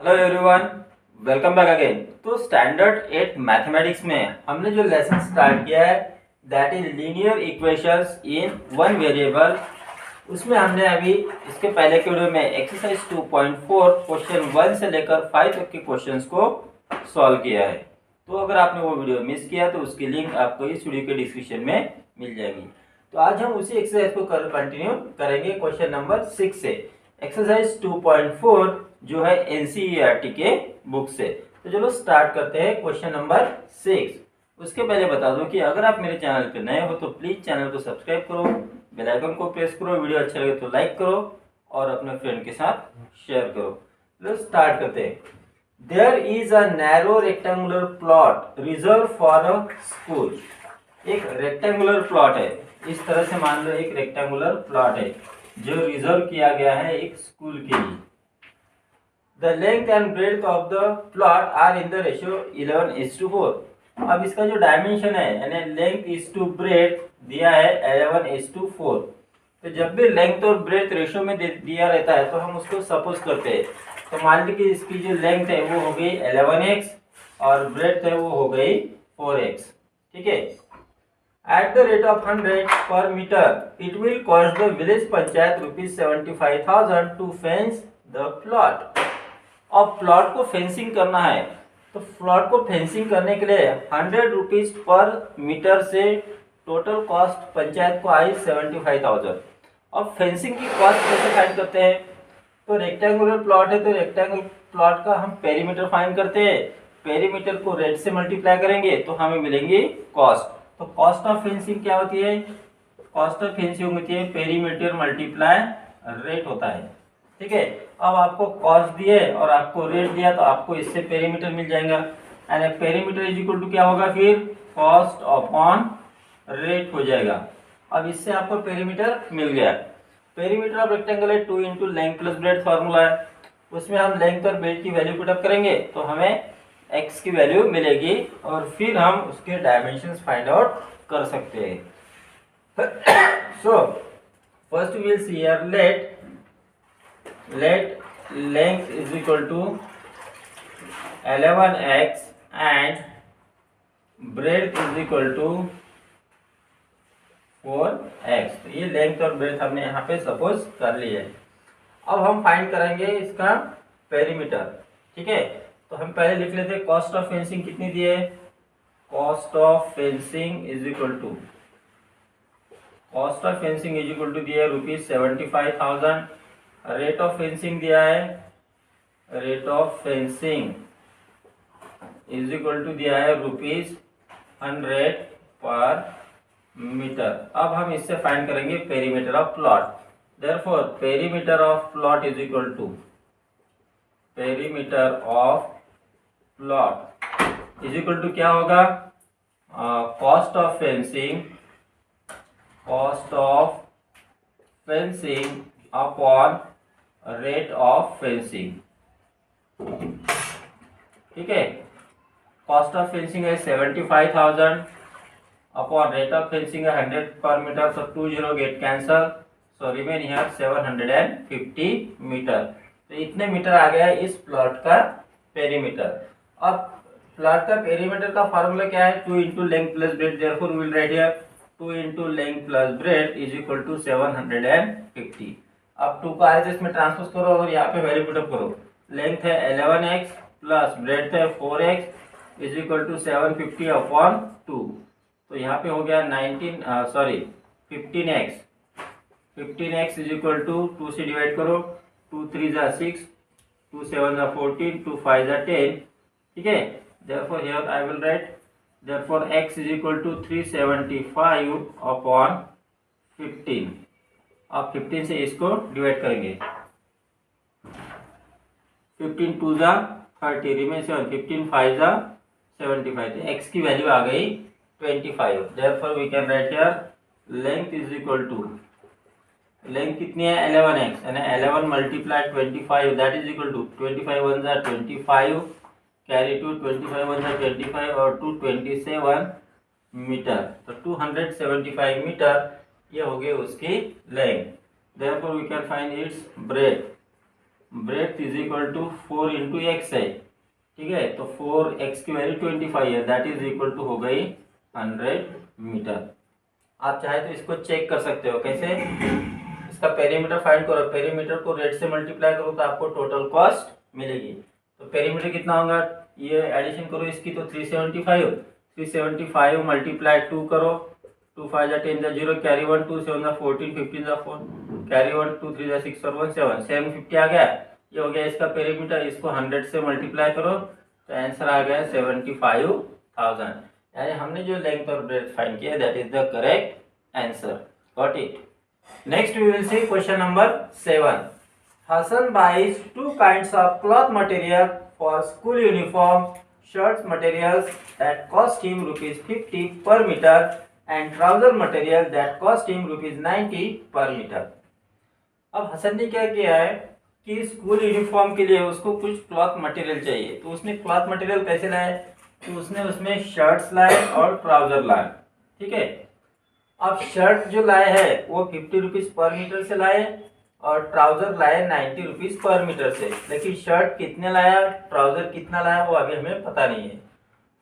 Hello everyone, welcome back again. तो standard 8 mathematics में हमने जो लेसन स्टार्ट किया है that is linear equations in one variable. उसमें हमने अभी इसके पहले के वीडियो में एक्सरसाइज 2.4 क्वेश्चन 1 से लेकर 5 तक के क्वेश्चंस को सॉल्व किया है। तो अगर आपने वो वीडियो मिस किया तो उसकी लिंक आपको इस वीडियो के डिस्क्रिप्शन में मिल जाएगी। तो आज हम उसी एक्सरसाइज को कंटिन्यू करेंगे क्वेश्चन नंबर 6 से। एक्सरसाइज 2.4 जो है एनसीईआरटी के बुक से। तो चलो स्टार्ट करते हैं क्वेश्चन नंबर 6। उसके पहले बता दूं कि अगर आप मेरे चैनल पर नए हो तो प्लीज चैनल को सब्सक्राइब करो, बेल आइकन को प्रेस करो, वीडियो अच्छा लगे तो लाइक करो और अपने फ्रेंड के साथ शेयर करो। चलो स्टार्ट करते हैं। There is a narrow rectangular plot reserve for a school. एक रेक्टेंगुलर प्लॉट है, इस तरह से मान लो एक रेक्टेंगुलर प्लॉट है जो रिजर्व किया गया है एक स्कूल के लिए। The length and breadth of the plot are in the ratio 11:4। अब इसका जो डायमेंशन है यानी लेंथ इज टू ब्रेथ दिया है 11:4। तो जब भी लेंथ और ब्रेथ रेशियो में दिया रहता है तो हम उसको सपोज करते हैं। तो मान लीजिए कि इसकी जो लेंथ है वो हो गई 11x और ब्रेथ है वो हो गई 4x। ठीक है। At the rate of 100 per meter, it will cost the village panchayat ₹75,000 to fence the plot। अब प्लॉट को फेंसिंग करना है तो प्लॉट को फेंसिंग करने के लिए 100 रुपीज पर मीटर से टोटल कॉस्ट पंचायत को आई 75,000। अब फेंसिंग की कॉस्ट कैसे फाइंड करते हैं? तो रेक्टेंगुलर प्लॉट है तो रेक्टेंगुलर प्लॉट का हम पेरीमीटर फाइंड करते हैं। पेरीमीटर को रेट से मल्टीप्लाई करेंगे तो हमें मिलेंगी कॉस्ट। तो कॉस्ट ऑफ फेंसिंग क्या होती है? कॉस्ट ऑफ फेंसिंग होती है पेरीमीटर मल्टीप्लाई रेट होता है। ठीक है। अब आपको कॉस्ट दिए और आपको रेट दिया तो आपको इससे पेरीमीटर मिल जाएगा। And perimeter is equal to क्या होगा? फिर कॉस्ट अपॉन रेट हो जाएगा। अब इससे आपको पेरीमीटर मिल गया। पेरीमीटर ऑफ रेक्टेंगल है 2 into length plus breath formula है। उसमें हम लेंथ और ब्रेथ की वैल्यू पुटअप करेंगे तो हमें x की वैल्यू मिलेगी और फिर हम उसके डायमेंशंस फाइंड आउट कर सकते हैं। So first we will see here let length is equal to 11x and breadth is equal to 4x। तो ये लेंथ और ब्रेथ हमने यहाँ पे सपोज कर ली है। अब हम फाइंड करेंगे इसका पेरीमीटर। ठीक है। तो हम पहले लिख लेते हैं कॉस्ट ऑफ फेंसिंग कितनी दी है। Cost of fencing is equal to दिया है ₹75,000। रेट ऑफ फेंसिंग दिया है, rate of fencing is equal to दिया है ₹100 पर मीटर। अब हम इससे फाइंड करेंगे perimeter of plot. Therefore perimeter of plot is equal to क्या होगा? Cost of fencing upon rate of fencing. ठीक है। कॉस्ट ऑफ फेंसिंग है 75,000 अपॉन रेट ऑफ फेंसिंग है 100 पर metre. so 20 get cancel, so remain here 750 metre. तो इतने metre आ गया है इस प्लॉट का पेरीमीटर। अब प्लॉट का पेरीमीटर का फार्मूला क्या है? 2 into length plus breadth. Therefore we will write here 2 into length plus breadth is equal to 750। अब 2 को आर में ट्रांसपोज करो और यहाँ पे वैल्यू पुटअप करो। लेंथ है 11x प्लस ब्रेथ है 4x is equal to 750 upon 2। तो यहाँ पे हो गया 15x इज इक्वल टू 2 से डिवाइड करो। 2 3 जा 6, 2 7 जा 14, 2 5 जा 10। ठीक है। therefore here I will write therefore x is equal to 375 upon 15। आप 15 से इसको डिवाइड करेंगे। 15 2 जा 30 रिमेन 7, 15 5 जा 75। तो x की वैल्यू आ गई 25। Therefore we can write here length is equal to, length कितनी है 11x यानी 11 multiply 25 that is equal to 25 1 जा 25 कैरी टू 25 1 जा 25 और 227 मीटर। तो 275 मीटर ये हो गई उसकी length. Therefore we can find its breadth. Breadth is equal to 4 into X है, ठीक है। तो 4x की वैल्यू 25 है, दैट इज इक्वल टू हो गई 100 मीटर। आप चाहे तो इसको चेक कर सकते हो, कैसे? इसका पेरीमीटर फाइंड करो, पेरीमीटर को रेट से मल्टीप्लाई करो तो आपको टोटल कॉस्ट मिलेगी। तो पेरीमीटर कितना होगा, ये एडिशन करो इसकी, तो 375 मल्टीप्लाई 2 करो, 2 5 जा 10 जा 0, कैरी 1 2 7 जा 14, 15 जा 4, कैरी 1 2 3 जा 6 और 1 7, 750 आ गया। ये हो गया इसका पेरीमीटर। इसको 100 से मल्टीप्लाई करो तो आंसर आ गया 75,000। यानी हमने जो लेंथ और ब्रेथ फाइंड किया, that is the correct answer. Got it. Next we will see question number 7. Hassan buys two kinds of cloth material for school uniform, shirts materials that cost him rupees 50 per meter and trouser material that cost him rupees 90 per meter. अब हसन ने क्या किया है कि school uniform के लिए उसको कुछ क्लॉथ मटेरियल चाहिए, तो उसने क्लॉथ मटेरियल कैसे लाए, तो उसने उसमें शर्ट्स लाए और ट्राउजर लाए, ठीक है। अब शर्ट जो लाए है वो 50 रुपीज पर मीटर से लाए और ट्राउजर लाए 90 रुपीज पर मीटर से, लेकिन शर्ट कितने लाया, ट्राउजर कितना लाया, वो अभी हमें पता नहीं है।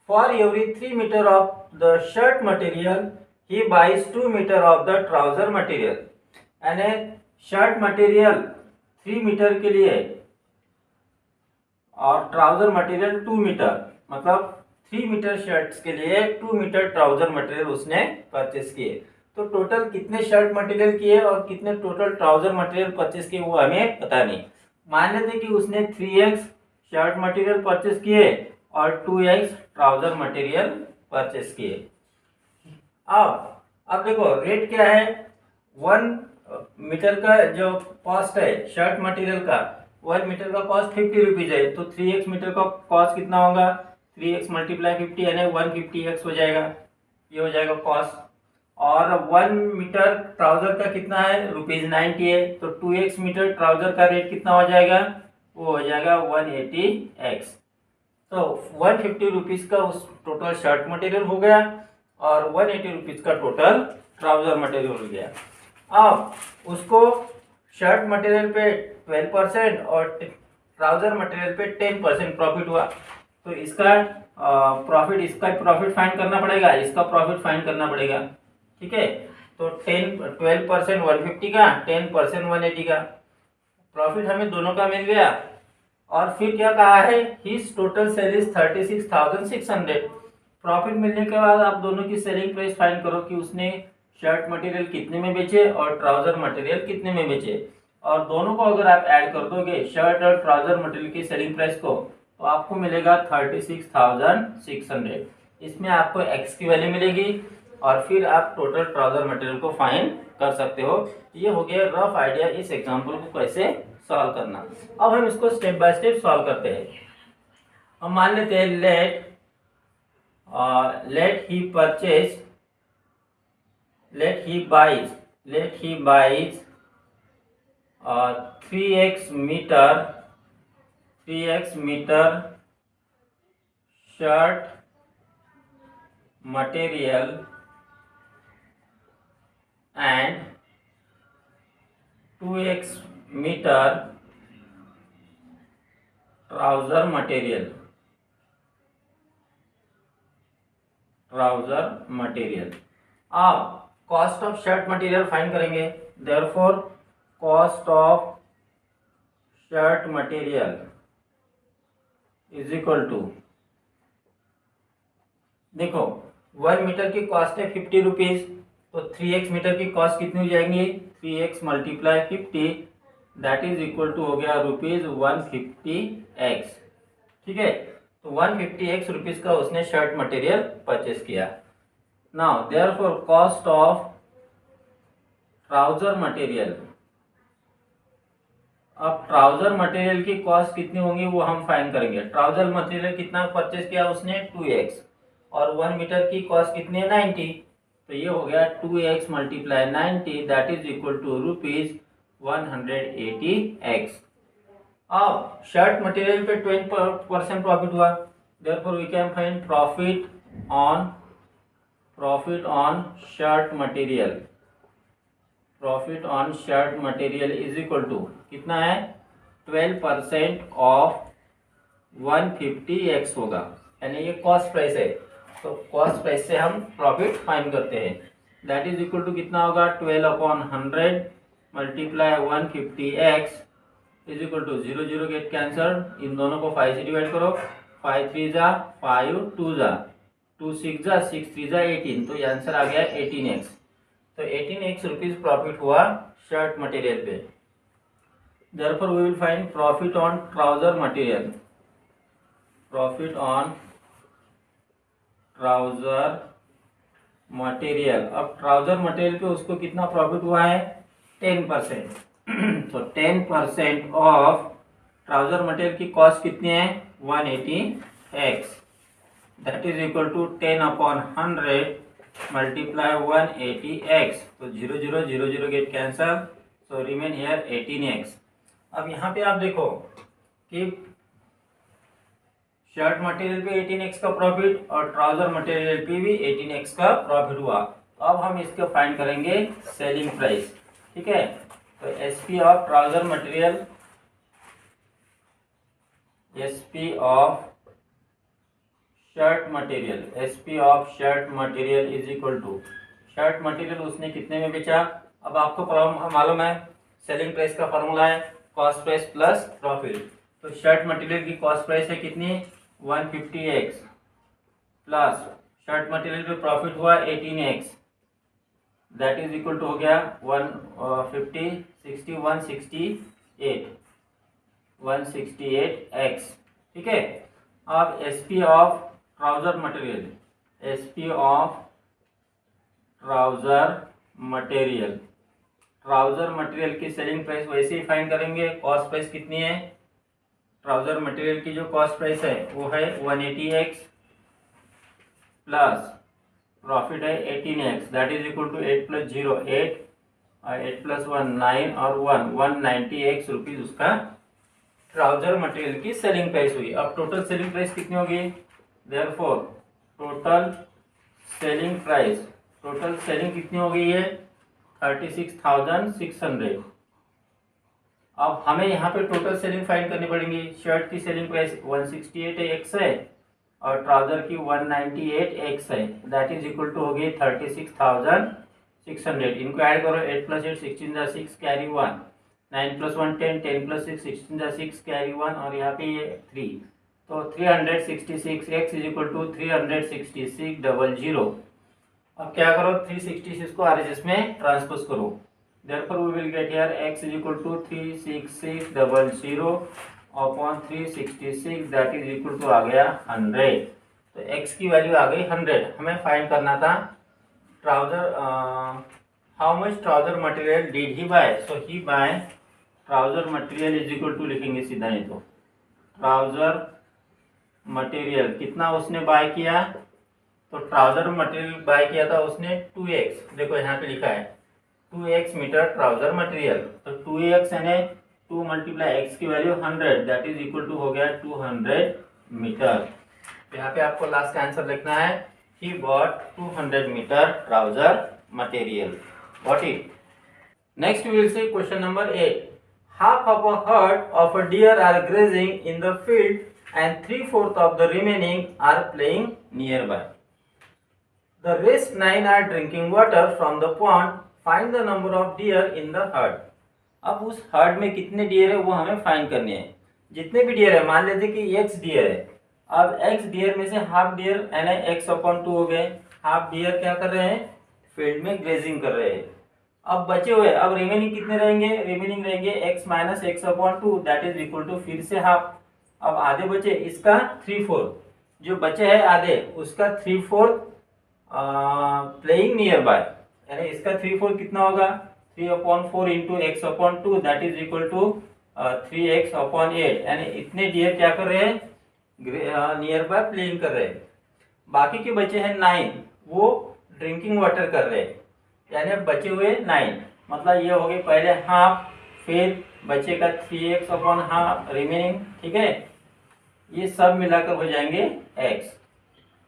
For every 3 metre of the shirt material he buys 2 metre of the trouser material. यानी शर्ट मटेरियल 3 मीटर के लिए और ट्राउजर मटेरियल 2 मीटर, मतलब 3 मीटर शर्ट्स के लिए 2 मीटर ट्राउजर मटेरियल उसने परचेस किए। तो टोटल कितने शर्ट मटेरियल किए और कितने टोटल ट्राउजर मटेरियल परचेस किए वो हमें पता नहीं। मान लेते कि उसने 3x शर्ट मटेरियल परचेस किए और 2x ट्राउजर मटेरियल परचेस किए। अब देखो रेट क्या है, 1 मीटर का जो कॉस्ट है शर्ट मटेरियल का, 1 मीटर का कॉस्ट 50 रुपीज है, तो 3x मीटर का कॉस्ट कितना होगा, 3x मल्टीप्लाई 50 यानी 150x हो जाएगा, ये हो जाएगा कॉस्ट। और 1 मीटर ट्राउजर का कितना है, रुपीज 90 है, तो 2x मीटर ट्राउजर का रेट कितना हो जाएगा, वो हो जाएगा 180x। तो 150 रुपीज का उस टोटल शर्ट मटेरियल हो गया और 180 रुपीज का टोटल ट्राउजर मटेरियल हो गया। अब उसको शर्ट मटेरियल पे 12% और ट्राउजर मटेरियल पे 10% प्रॉफिट हुआ, तो इसका प्रॉफिट फाइंड करना पड़ेगा, इसका प्रॉफिट फाइंड करना पड़ेगा, ठीक है। तो 12% 150 का, 10% 180 का प्रॉफिट हमें दोनों का मिल गया। और फिर क्या कहा है, his total sale is 36,600। Profit मिलने के बाद आप दोनों की सेलिंग प्राइस फाइंड करो कि उसने शर्ट मटेरियल कितने में बेचे और ट्राउजर मटेरियल कितने में बेचे, और दोनों को अगर आप ऐड कर दोगे शर्ट और ट्राउजर मटेरियल की सेलिंग प्राइस को, तो आपको मिलेगा 36,600। इसमें आपको एक्स की वैल्यू मिलेगी और फिर आप टोटल ट्राउजर मटेरियल को फाइंड कर सकते हो। ये हो गया रफ आइडिया इस एग्जांपल को कैसे सॉल्व करना। अब हम इसको स्टेप बाय स्टेप सॉल्व करते हैं। हम मान लेते हैं let he buys 3x metre shirt material and 2x metre trouser material. अब cost of shirt material find करेंगे, therefore cost of shirt material is equal to, देखो 1 मीटर की कॉस्ट है 50 रुपीज, तो 3x मीटर की कॉस्ट कितनी हो जाएंगी, 3x multiply 50 that is equal to हो गया रुपीज 150x, ठीक है। तो 150x रुपीज का उसने शर्ट मटेरियल परचेस किया। Now therefore cost of trouser material, अब ट्राउजर मटेरियल की कॉस्ट कितनी होंगी वो हम फाइंड करेंगे। ट्राउजर मटेरियल कितना परचेस किया उसने, 2x, और 1 मीटर की कॉस्ट कितनी है, 90, तो ये हो गया 2x multiply 90 that is equal to rupees 180x। अब शर्ट मटेरियल पे 20% प्रॉफिट हुआ, therefore we can find profit on shirt material is equal to कितना है, 12% ऑफ 150x होगा, यानी ये कॉस्ट प्राइस है। तो कॉस्ट प्राइस से हम प्रॉफिट फाइंड करते हैं। दैट इज इक्वल टू कितना होगा, 12/100 multiply 150x is equal to 0 0 get cancel. इन दोनों को 5 से डिवाइड करो, 5 3 जा 5, 2 जा 2 6 जा 6 3 जा 18। तो ये आंसर आ गया 18x। तो 18x रुपीज प्रॉफिट हुआ शर्ट मटेरियल पे। Therefore we will find profit on trouser material. Profit on trouser material। अब ट्राउजर मटेरियल पे उसको कितना प्रॉफिट हुआ है, 10%। तो 10% ऑफ ट्राउजर मटेरियल की कॉस्ट कितनी है, 180x। That is equal to 10/100 multiply 180x। तो 0 0 0 0 get cancel, so remain here 18x। अब यहाँ पे आप देखो कि शर्ट मटेरियल पे 18x का प्रॉफिट और ट्राउजर मटेरियल पे भी 18x का प्रॉफिट हुआ। तो अब हम इसको फाइंड करेंगे सेलिंग प्राइस, ठीक है। तो SP of trouser material, SP of shirt material, SP of shirt material is equal to, shirt material उसने कितने में बेचा। अब आपको मालूम है सेलिंग प्राइस का फॉर्मूला है कॉस्ट प्राइस प्लस प्रॉफिट। तो शर्ट मटेरियल की कॉस्ट प्राइस है कितनी, 150x प्लस शर्ट मटेरियल पे प्रॉफिट हुआ 18x। That is equal to हो गया 150 60 168x, ठीक है। अब SP of trouser material, SP of trouser material, trouser material की सेलिंग प्राइस वैसे ही फाइंड करेंगे। कॉस्ट प्राइस कितनी है, ट्राउजर मटेरियल की जो कॉस्ट प्राइस है वो है 180x प्लस प्रॉफिट है 18x। That is equal to 8 + 0 8 और 8 + 1 9 और 1 190x रुपीज उसका ट्राउजर मटेरियल की सेलिंग प्राइस हुई। अब टोटल सेलिंग प्राइस कितनी होगी, therefore total selling price, total selling कितनी हो गई है, 36,600। अब हमें यहाँ पे टोटल सेलिंग फाइंड करनी पड़ेगी। शर्ट की सेलिंग प्राइस 168x है और ट्राउजर की 198x है। दैट इज इक्वल टू हो गई 36,600। इनको ऐड करो, 8 + 8 16 जा 6 कैरी 1, 9 + 1 10 10 + 6 16 जा 6 कैरी 1 और यहाँ पे ये 3। तो 366x इज इक्वल टू 36600। अब क्या करो, 366 को RHS में ट्रांसपोज करो। Therefore we will get here x is equal to 36600 upon 366, that is equal to आ गया 100। तो x की वैल्यू आ गई 100। हमें फाइंड करना था trouser, how much trouser material did he buy. So he buy trouser material is equal to लिखेंगे सीधा, नहीं तो ट्राउजर मटेरियल कितना उसने बाय किया। तो ट्राउजर मटेरियल बाय किया था उसने 2x, देखो यहाँ पे लिखा है 2x मीटर ट्राउजर मटेरियल। तो 2x यानी 2 × x की value 100, that is equal to हो गया 200 मीटर। यहाँ पे आपको लास्ट का आंसर लिखना है, he bought 200 metre trouser material. Got it. Next we will see question number 8। Half of a herd of a deer are grazing in the field and 3/4 of the remaining are playing nearby. The rest 9 are drinking water from the pond. Find the number of deer in the herd. अब उस heard में कितने dear है वो हमें find करने हैं। जितने भी डियर है, मान लेते कि x डियर है। अब x डियर में से हाफ डियर यानी x/2 हो गए। हाफ डियर क्या कर रहे हैं, फील्ड में ग्रेजिंग कर रहे हैं। अब बचे हुए, अब रिमेनिंग कितने रहेंगे, रिमेनिंग रहेंगे x - x/2, that is equal to फिर से हाफ। अब आधे बचे, इसका 3/4, जो बचे है आधे उसका 3/4 प्लेइंग नियर बाय, यानी इसका 3/4 कितना होगा, 3/4 into x/2, that is equal to 3x/8। यानी इतने डियर क्या कर रहे हैं, नियर बाय प्लेइंग कर रहे हैं। बाकी के बचे हैं 9, वो ड्रिंकिंग वाटर कर रहे हैं। यानी अब बचे हुए 9, मतलब ये हो गए पहले हाफ, फिर बचेगा 3x/हाफ रिमेनिंग, ठीक है। ये सब मिलाकर हो जाएंगे x।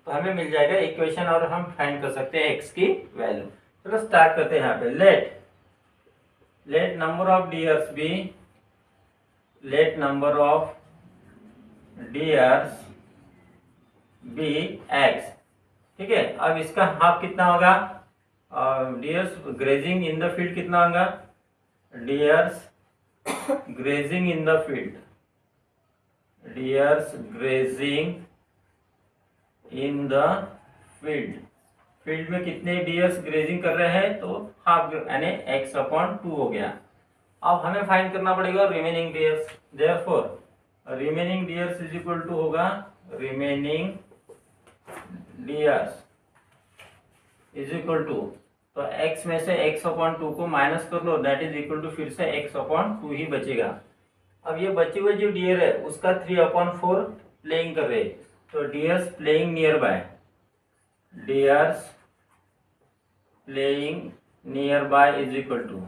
तो हमें मिल जाएगा इक्वेशन और हम फाइंड कर सकते हैं x की वैल्यू। चलो स्टार्ट करते हैं। यहाँ पे let number of deers be, let number of deers be X. ठीक है, अब इसका हाफ कितना होगा, deers grazing in the field कितना होगा, deers grazing in the field, deers grazing in the field, field में कितने डियर्स ग्रेजिंग कर रहे हैं, तो हाफ यानी एक्स अपॉन 2 हो गया। अब हमें फाइंड करना पड़ेगा remaining years, therefore remaining years is equal to होगा, remaining years is equal to, तो x में से x अपॉन 2 को माइनस कर लो, दैट इज इक्वल टू फिर से x अपॉन 2 ही बचेगा। अब ये बची हुई जो डियर है उसका 3 अपॉन 4 प्लेइंग कर रहे, तो deers playing nearby, deers playing nearby is equal to,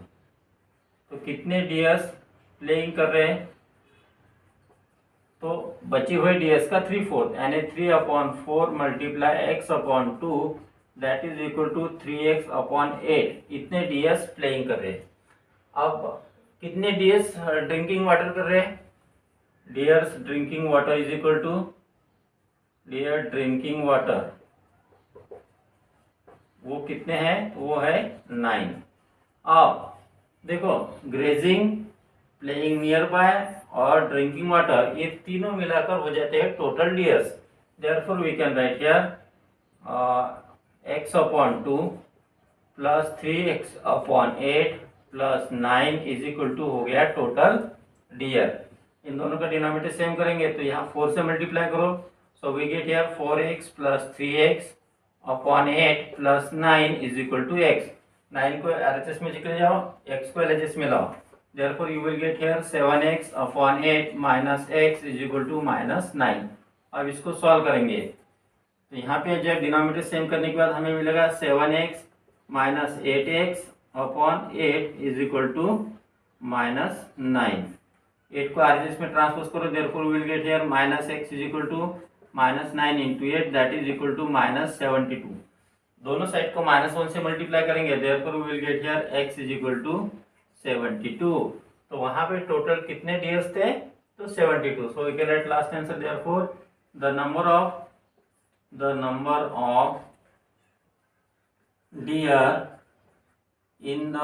तो कितने डियर्स प्लेइंग कर रहे हैं, तो बची हुई डियर्स का 3/4 यानी 3 upon 4 multiply X upon 2 that is equal to 3x upon 8, इतने डियर्स प्लेइंग कर रहे हैं। अब कितने डियर्स ड्रिंकिंग वाटर कर रहे हैं, deers drinking water is equal to, deer drinking water वो कितने हैं, वो है 9। अब देखो ग्रेजिंग, प्लेइंग नियर बाय और ड्रिंकिंग वाटर, ये तीनों मिलाकर हो जाते हैं total deers. Therefore we can write here x upon 2 plus 3x upon 8 plus 9 is equal to हो गया टोटल डियर। इन दोनों का डिनोमिनेटर सेम करेंगे तो यहाँ 4 से मल्टीप्लाई करो, so we get here 4x plus 3x upon 8 plus 9 is equal to x। 9 को RHS में निकल जाओ, x को LHS में लाओ, therefore you will get here 7x upon 8 minus x is equal to minus 9। अब इसको सॉल्व करेंगे तो यहाँ पे जब डिनोमिनेटर सेम करने के बाद हमें मिलेगा 7x minus 8x upon 8 is equal to minus 9। 8 को RHS में ट्रांसपोज करो, therefore we will get here minus x is equal to minus 9 into 8 that is equal to minus 72। दोनों साइड को -1 से मल्टीप्लाई करेंगे, therefore we will get here x is equal to 72। तो वहां पे टोटल कितने डियर्स थे, तो 72। So we can write last answer, therefore the number of deer in the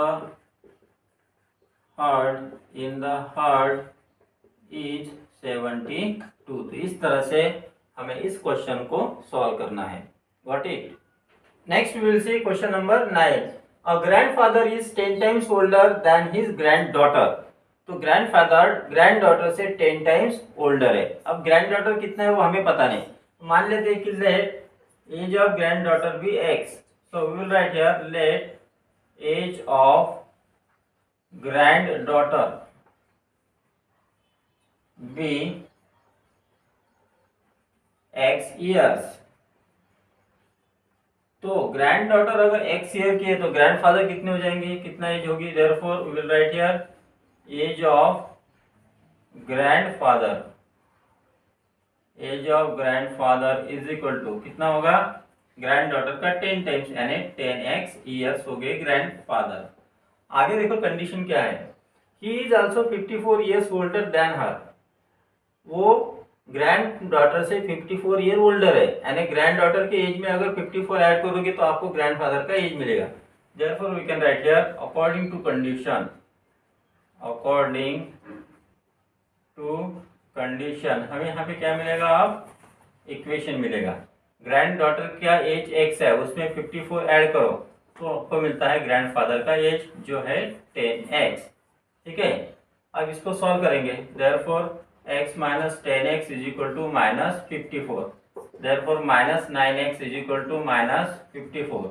herd is 72। तो इस तरह से हमें इस क्वेश्चन को सॉल्व करना है। Got it. Next we will see question number 9। A grandfather is 10 times older than his granddaughter। तो ग्रैंडडॉटर से 10 टाइम्स ओल्डर है। अब ग्रैंडडॉटर कितना है वो हमें पता नहीं, मान लेते हैं कि let age of granddaughter be x, so we will write here let age of granddaughter be x years। तो ग्रैंड डॉटर अगर x ईयर की है तो ग्रैंडफादर कितने हो जाएंगे, कितना एज होगी, therefore we will write here age of grandfather is equal to कितना होगा, ग्रैंड डॉटर का 10 टाइम्स यानी 10x ईयर्स हो गए ग्रैंडफादर। आगे देखो कंडीशन क्या है, he is also 54 years older than her. वो ग्रैंड डॉटर से 54 ईयर ओल्डर है, यानी ग्रैंड डॉटर के एज में अगर 54 ऐड करोगे तो आपको ग्रैंडफादर का एज मिलेगा। Therefore we can write here according to condition हमें यहाँ पे क्या मिलेगा, अब इक्वेशन मिलेगा। ग्रैंड डॉटर का एज x है, उसमें 54 ऐड करो तो आपको मिलता है ग्रैंडफादर का एज जो है 10x। ठीक है, अब इसको सॉल्व करेंगे, therefore x minus 10x is equal to minus 54, therefore minus 9x is equal to minus 54,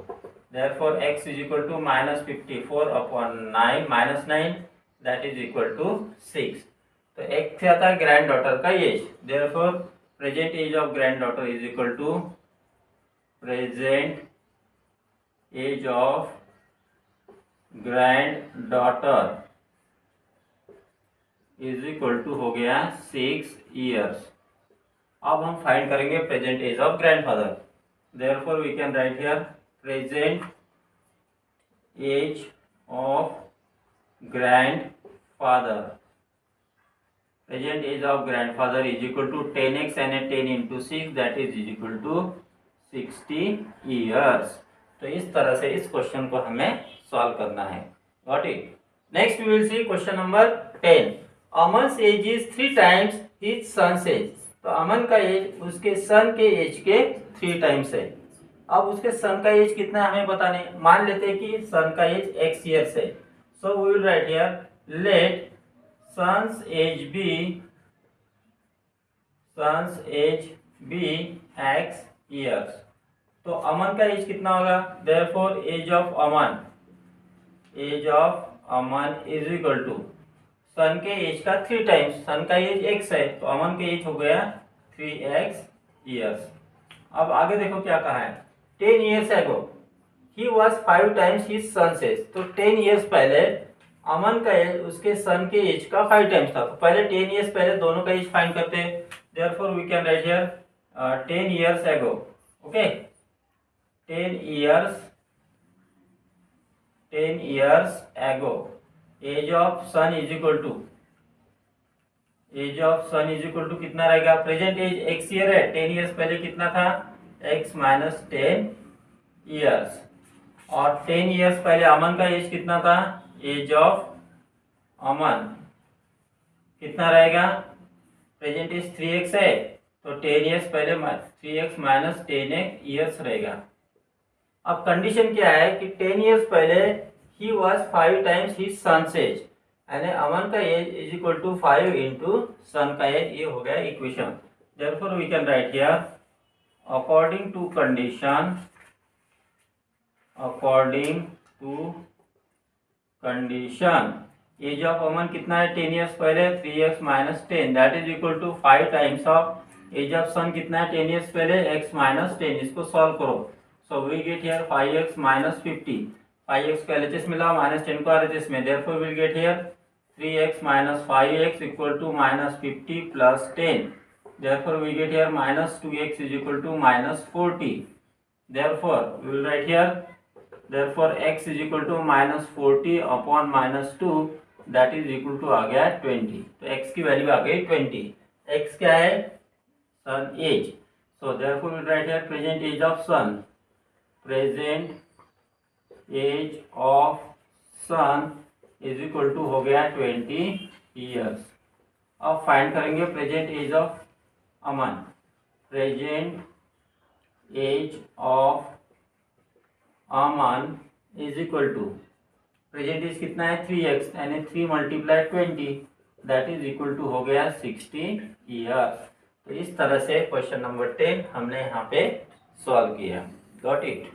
therefore x is equal to minus 54 upon 9 minus 9 that is equal to 6। तो एक क्या था ग्रैंड डॉटर का age, therefore present age of granddaughter is equal to present age of granddaughter is equal to हो गया 6 years. अब हम find करेंगे present age of grandfather, therefore we can write here present age of grandfather, present age of grandfather is equal to 10x यानी 10 into 6 that is equal to 60 years. तो इस तरह से इस क्वेश्चन को हमें सॉल्व करना है। Got it. Next we will see question number 10। Aman's age is 3 times his sons age. तो अमन का एज उसके सन के एज के 3 टाइम्स है। अब उसके सन का एज कितना है हमें पता नहीं, मान लेते हैं कि सन का एज x ईयर्स है। So we will write here let son's age be x years. तो अमन का एज कितना होगा, therefore age of Aman is equal to son के एज का 3 टाइम्स, सन का एज x है तो अमन का एज हो गया 3x ईयर्स। अब आगे देखो क्या कहा है, 10 years ago he was 5 times his sons age. तो 10 ईयर्स पहले अमन का एज उसके सन के एज का 5 टाइम्स था। तो पहले 10 ईयर्स पहले दोनों का एज फाइंड करते हैं। Therefore we can write here 10 years ago. Okay, 10 years ago age of son is equal to कितना रहेगा, प्रेजेंट एज x ईयर है, 10 ईयर्स पहले कितना था x माइनस 10 ईयर्स। और 10 ईयर्स पहले अमन का एज कितना था, एज ऑफ अमन कितना रहेगा, प्रेजेंट एज 3x है तो 10 ईयर्स पहले 3x माइनस 10 ईयर्स रहेगा। अब कंडीशन क्या है कि 10 ईयर्स पहले he was 5 times his sons age यानी अमन का age is equal to 5 into son का एज। ये हो गया equation. Therefore we can write here according to condition age of Aman कितना है 10 ईयर्स पहले 3x minus 10 that is equal to 5 times of age of son कितना है 10 ईयर्स पहले x माइनस 10। इसको सॉल्व करो। So we get here 5x minus 50, 5x को LHS मिला माइनस 10 को RHS में, therefore will get here 3x minus 5x equal to minus 50 plus 10, therefore we get here minus 2x is equal to minus 40। Therefore we will write here therefore x is equal to minus 40 upon minus 2 that is equal to आ गया 20। तो x की value आ गई 20। x क्या है, son age. So therefore we will write here present age of son, present age of son is equal to हो गया 20 ईयर्स। अब फाइंड करेंगे present age of Aman, present age of Aman is equal to present age कितना है 3x यानी 3 multiply 20 that is equal to हो गया 60 years. तो इस तरह से क्वेश्चन नंबर 10 हमने यहाँ पे सॉल्व किया। Got it.